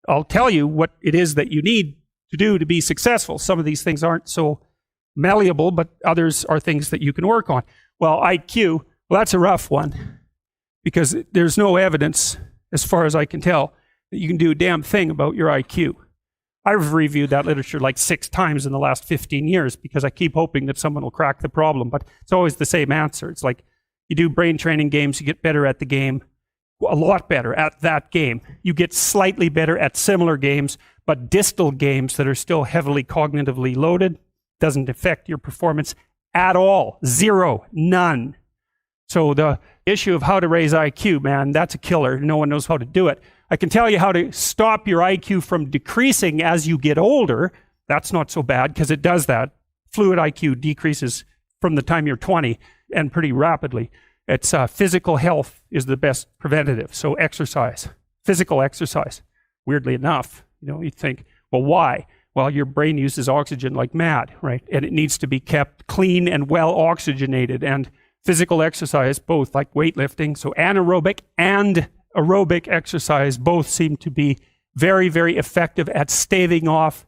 I'll tell you what it is that you need to do to be successful. Some of these things aren't so malleable, but others are things that you can work on. Well, IQ, well, that's a rough one because there's no evidence, as far as I can tell, that you can do a damn thing about your IQ. I've reviewed that literature like 6 times in the last 15 years because I keep hoping that someone will crack the problem, but it's always the same answer. It's like you do brain training games, you get better at the game, a lot better at that game. You get slightly better at similar games, but distal games that are still heavily cognitively loaded doesn't affect your performance at all. Zero, none. So the issue of how to raise IQ, man, that's a killer. No one knows how to do it. I can tell you how to stop your IQ from decreasing as you get older. That's not so bad because it does that. Fluid IQ decreases from the time you're 20 and pretty rapidly. It's physical health is the best preventative. So exercise, physical exercise. Weirdly enough, you think, well, why? Well, your brain uses oxygen like mad, right? And it needs to be kept clean and well oxygenated. And physical exercise, both like weightlifting, so anaerobic and aerobic exercise, both seem to be very, very effective at staving off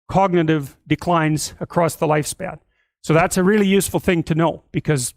cognitive declines across the lifespan. So that's a really useful thing to know because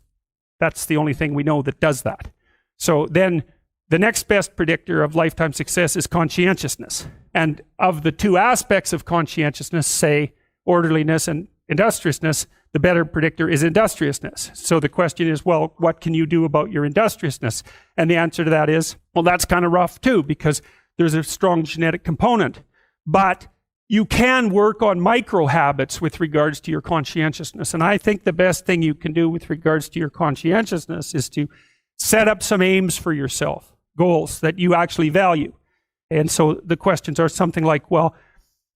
that's the only thing we know that does that. So then the next best predictor of lifetime success is conscientiousness. And of the 2 aspects of conscientiousness, say orderliness and industriousness, the better predictor is industriousness. So the question is, well, what can you do about your industriousness? And the answer to that is, well, that's kind of rough too, because there's a strong genetic component. But you can work on micro habits with regards to your conscientiousness. And I think the best thing you can do with regards to your conscientiousness is to set up some aims for yourself, goals that you actually value. And so the questions are something like, well,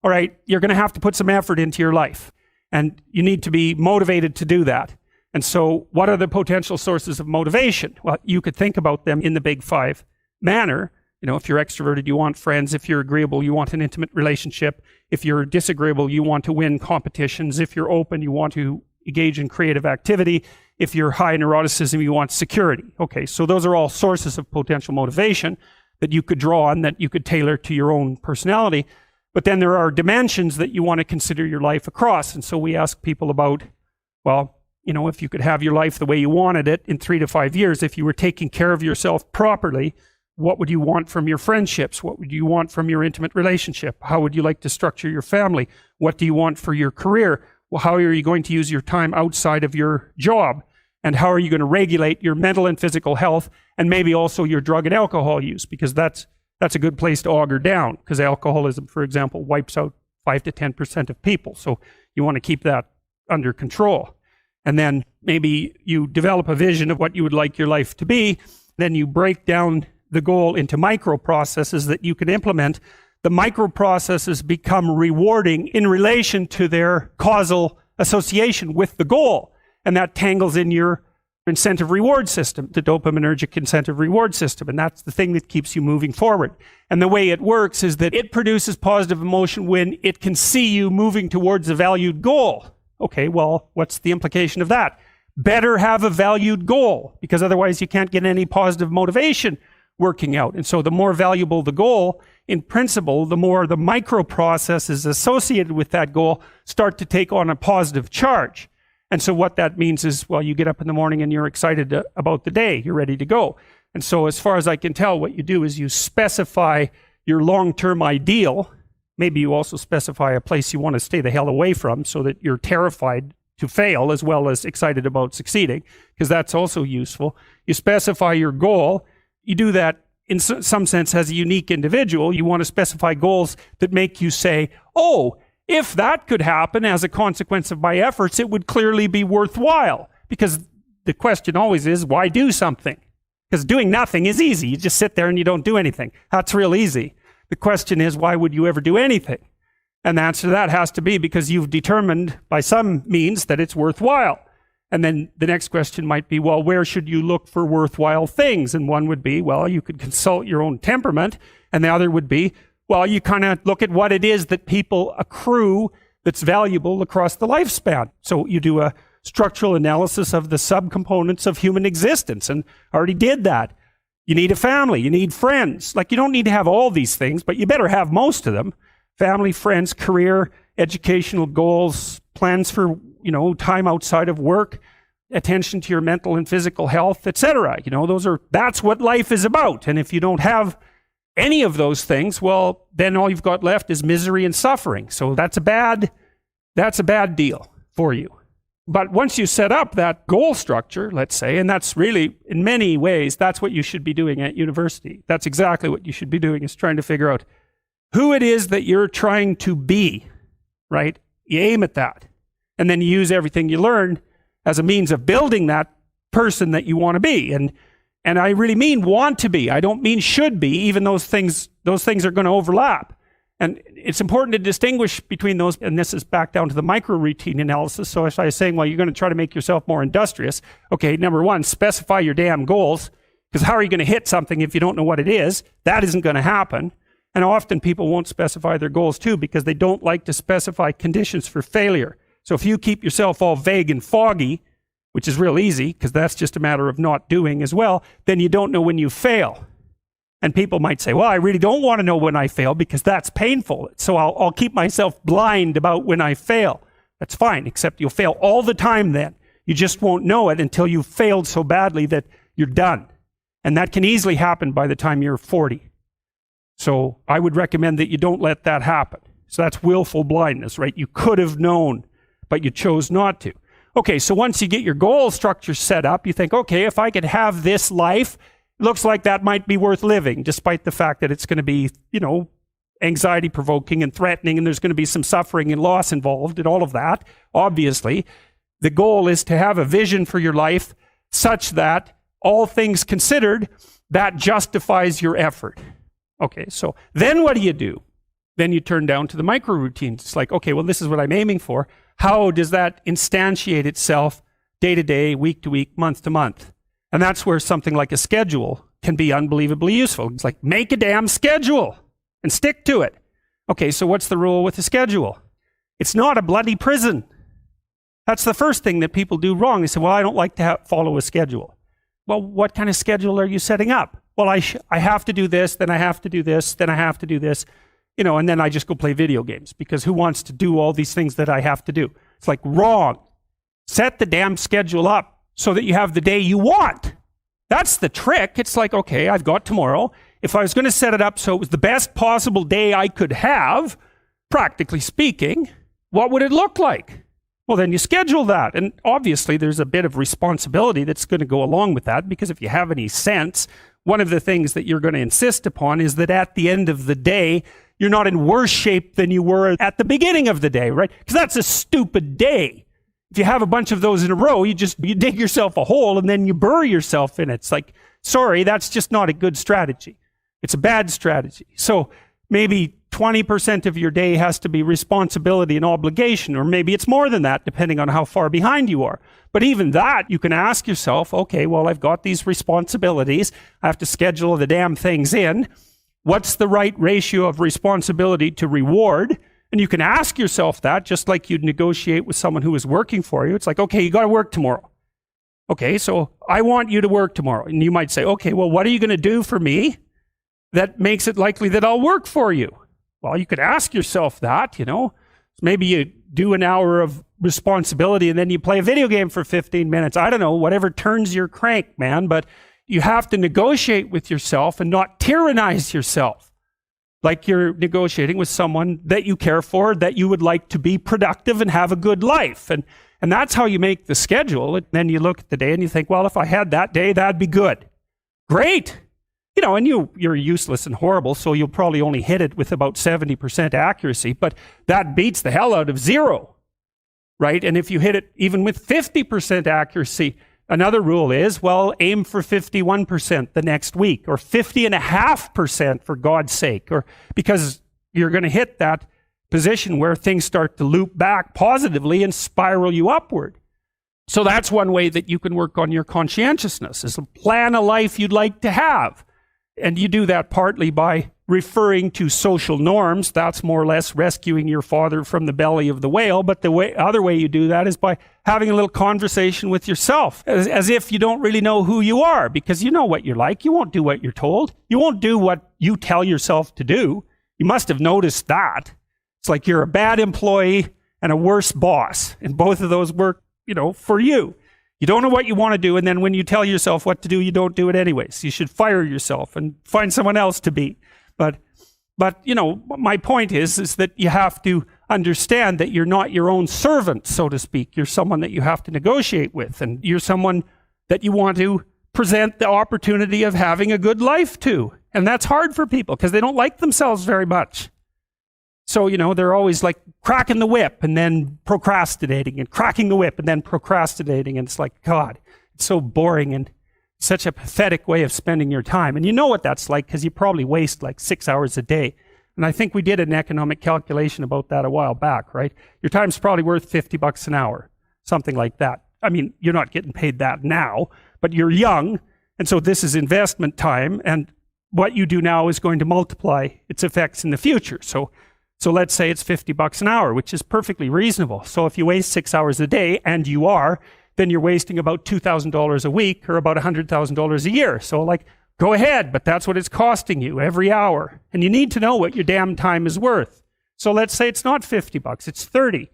all right, you're going to have to put some effort into your life. And you need to be motivated to do that. And so what are the potential sources of motivation? Well, you could think about them in the big 5 manner. If you're extroverted, you want friends. If you're agreeable, you want an intimate relationship. If you're disagreeable, you want to win competitions. If you're open, you want to engage in creative activity. If you're high neuroticism, you want security. Okay, so those are all sources of potential motivation that you could draw on, that you could tailor to your own personality. But then there are dimensions that you want to consider your life across. And so we ask people about, well, if you could have your life the way you wanted it in 3 to 5 years, if you were taking care of yourself properly, what would you want from your friendships? What would you want from your intimate relationship? How would you like to structure your family? What do you want for your career? Well, how are you going to use your time outside of your job? And how are you going to regulate your mental and physical health, and maybe also your drug and alcohol use? Because that's a good place to auger down, because alcoholism, for example, wipes out 5 to 10% of people. So you want to keep that under control. And then maybe you develop a vision of what you would like your life to be. Then you break down the goal into micro processes that you can implement. The micro processes become rewarding in relation to their causal association with the goal. And that tangles in your incentive reward system, the dopaminergic incentive reward system. And that's the thing that keeps you moving forward. And the way it works is that it produces positive emotion when it can see you moving towards a valued goal. Okay, well, what's the implication of that? Better have a valued goal, because otherwise you can't get any positive motivation working out. And so the more valuable the goal, in principle, the more the micro processes associated with that goal start to take on a positive charge. And so what that means is, well, you get up in the morning and you're excited about the day. You're ready to go. And so as far as I can tell, what you do is you specify your long-term ideal. Maybe you also specify a place you want to stay the hell away from so that you're terrified to fail as well as excited about succeeding, because that's also useful. You specify your goal. You do that in some sense as a unique individual. You want to specify goals that make you say, oh, if that could happen as a consequence of my efforts, it would clearly be worthwhile. Because the question always is, why do something? Because doing nothing is easy. You just sit there and you don't do anything. That's real easy. The question is, why would you ever do anything? And the answer to that has to be because you've determined by some means that it's worthwhile. And then the next question might be, well, where should you look for worthwhile things? And one would be, well, you could consult your own temperament. And the other would be, well, you kind of look at what it is that people accrue that's valuable across the lifespan. So you do a structural analysis of the subcomponents of human existence, and I already did that. You need a family. You need friends. Like, you don't need to have all these things, but you better have most of them. Family, friends, career, educational goals, plans for, time outside of work, attention to your mental and physical health, etc. That's what life is about. And if you don't have any of those things, well, then all you've got left is misery and suffering. So that's a bad deal for you. But once you set up that goal structure, let's say, and that's really, in many ways, that's what you should be doing at university. That's exactly what you should be doing, is trying to figure out who it is that you're trying to be, right? You aim at that. And then you use everything you learn as a means of building that person that you want to be. And I really mean want to be. I don't mean should be, even those things are going to overlap. And it's important to distinguish between those, and this is back down to the micro-routine analysis. So as I was saying, well, you're going to try to make yourself more industrious. Okay, number one, specify your damn goals, because how are you going to hit something if you don't know what it is? That isn't going to happen. And often people won't specify their goals too, because they don't like to specify conditions for failure. So if you keep yourself all vague and foggy, which is real easy, because that's just a matter of not doing as well, then you don't know when you fail. And people might say, well, I really don't want to know when I fail because that's painful. So I'll keep myself blind about when I fail. That's fine, except you'll fail all the time then. You just won't know it until you've failed so badly that you're done. And that can easily happen by the time you're 40. So I would recommend that you don't let that happen. So that's willful blindness, right? You could have known, but you chose not to. Okay, so once you get your goal structure set up, you think, okay, if I could have this life, looks like that might be worth living, despite the fact that it's going to be, anxiety provoking and threatening, and there's going to be some suffering and loss involved and all of that. Obviously, the goal is to have a vision for your life such that, all things considered, that justifies your effort. Okay, so then what do? Then you turn down to the micro routines. It's like, okay, well, this is what I'm aiming for. How does that instantiate itself day to day, week to week, month to month? And that's where something like a schedule can be unbelievably useful. It's like, make a damn schedule and stick to it. Okay, so what's the rule with a schedule? It's not a bloody prison. That's the first thing that people do wrong. They say, well, I don't like to follow a schedule. Well, what kind of schedule are you setting up? Well, I have to do this, then I have to do this, then I have to do this, and then I just go play video games, because who wants to do all these things that I have to do? It's like, wrong. Set the damn schedule up so that you have the day you want. That's the trick. It's like, okay, I've got tomorrow. If I was going to set it up so it was the best possible day I could have, practically speaking, what would it look like? Well, then you schedule that. And obviously there's a bit of responsibility that's going to go along with that, because if you have any sense, one of the things that you're going to insist upon is that at the end of the day, you're not in worse shape than you were at the beginning of the day, right? Because that's a stupid day. If you have a bunch of those in a row, you dig yourself a hole and then you bury yourself in it. It's like, sorry, that's just not a good strategy. It's a bad strategy. So maybe 20% of your day has to be responsibility and obligation, or maybe it's more than that, depending on how far behind you are. But even that, you can ask yourself, okay, well, I've got these responsibilities. I have to schedule the damn things in. What's the right ratio of responsibility to reward? And you can ask yourself that, just like you'd negotiate with someone who is working for you. It's like, okay, you got to work tomorrow. Okay, so I want you to work tomorrow. And you might say, okay, well, what are you going to do for me that makes it likely that I'll work for you? Well, you could ask yourself that, Maybe you do an hour of responsibility and then you play a video game for 15 minutes. I don't know, whatever turns your crank, man. But you have to negotiate with yourself and not tyrannize yourself. Like you're negotiating with someone that you care for, that you would like to be productive and have a good life. And that's how you make the schedule. And then you look at the day and you think, well, if I had that day, that'd be good. Great. And you're useless and horrible, so you'll probably only hit it with about 70% accuracy, but that beats the hell out of 0, right? And if you hit it even with 50% accuracy, another rule is, well, aim for 51% the next week, or 50.5% for God's sake, or because you're going to hit that position where things start to loop back positively and spiral you upward. So that's one way that you can work on your conscientiousness, is to plan a life you'd like to have. And you do that partly by referring to social norms. That's more or less rescuing your father from the belly of the whale. But the other way you do that is by having a little conversation with yourself, as if you don't really know who you are, because you know what you're like. You won't do what you're told. You won't do what you tell yourself to do. You must have noticed that. It's like you're a bad employee and a worse boss, and both of those work, for you. You don't know what you want to do, and then when you tell yourself what to do, you don't do it anyways. You should fire yourself and find someone else to be. But my point is that you have to understand that you're not your own servant, so to speak. You're someone that you have to negotiate with, and you're someone that you want to present the opportunity of having a good life to. And that's hard for people because they don't like themselves very much. So, they're always like cracking the whip and then procrastinating, and cracking the whip and then procrastinating. And it's like, God, it's so boring and such a pathetic way of spending your time. And you know what that's like because you probably waste like 6 hours a day. And I think we did an economic calculation about that a while back, right? Your time's probably worth $50 an hour, something like that. I mean, you're not getting paid that now, but you're young. And so this is investment time. And what you do now is going to multiply its effects in the future. So let's say it's $50 an hour, which is perfectly reasonable. So if you waste 6 hours a day, and you are, then you're wasting about $2,000 a week or about $100,000 a year. So go ahead, but that's what it's costing you every hour. And you need to know what your damn time is worth. So let's say it's not $50, it's 30,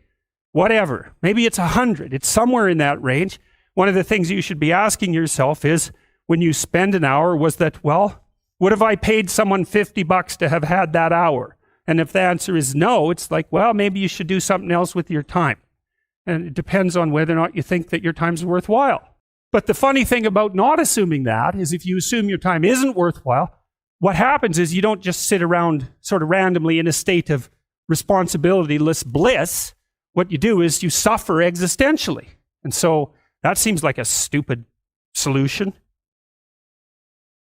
whatever. Maybe it's 100. It's somewhere in that range. One of the things you should be asking yourself is, when you spend an hour, was that, what if I paid someone $50 to have had that hour? And if the answer is no, it's like, maybe you should do something else with your time. And it depends on whether or not you think that your time's worthwhile. But the funny thing about not assuming that is, if you assume your time isn't worthwhile, what happens is you don't just sit around sort of randomly in a state of responsibilityless bliss. What you do is you suffer existentially. And so that seems like a stupid solution.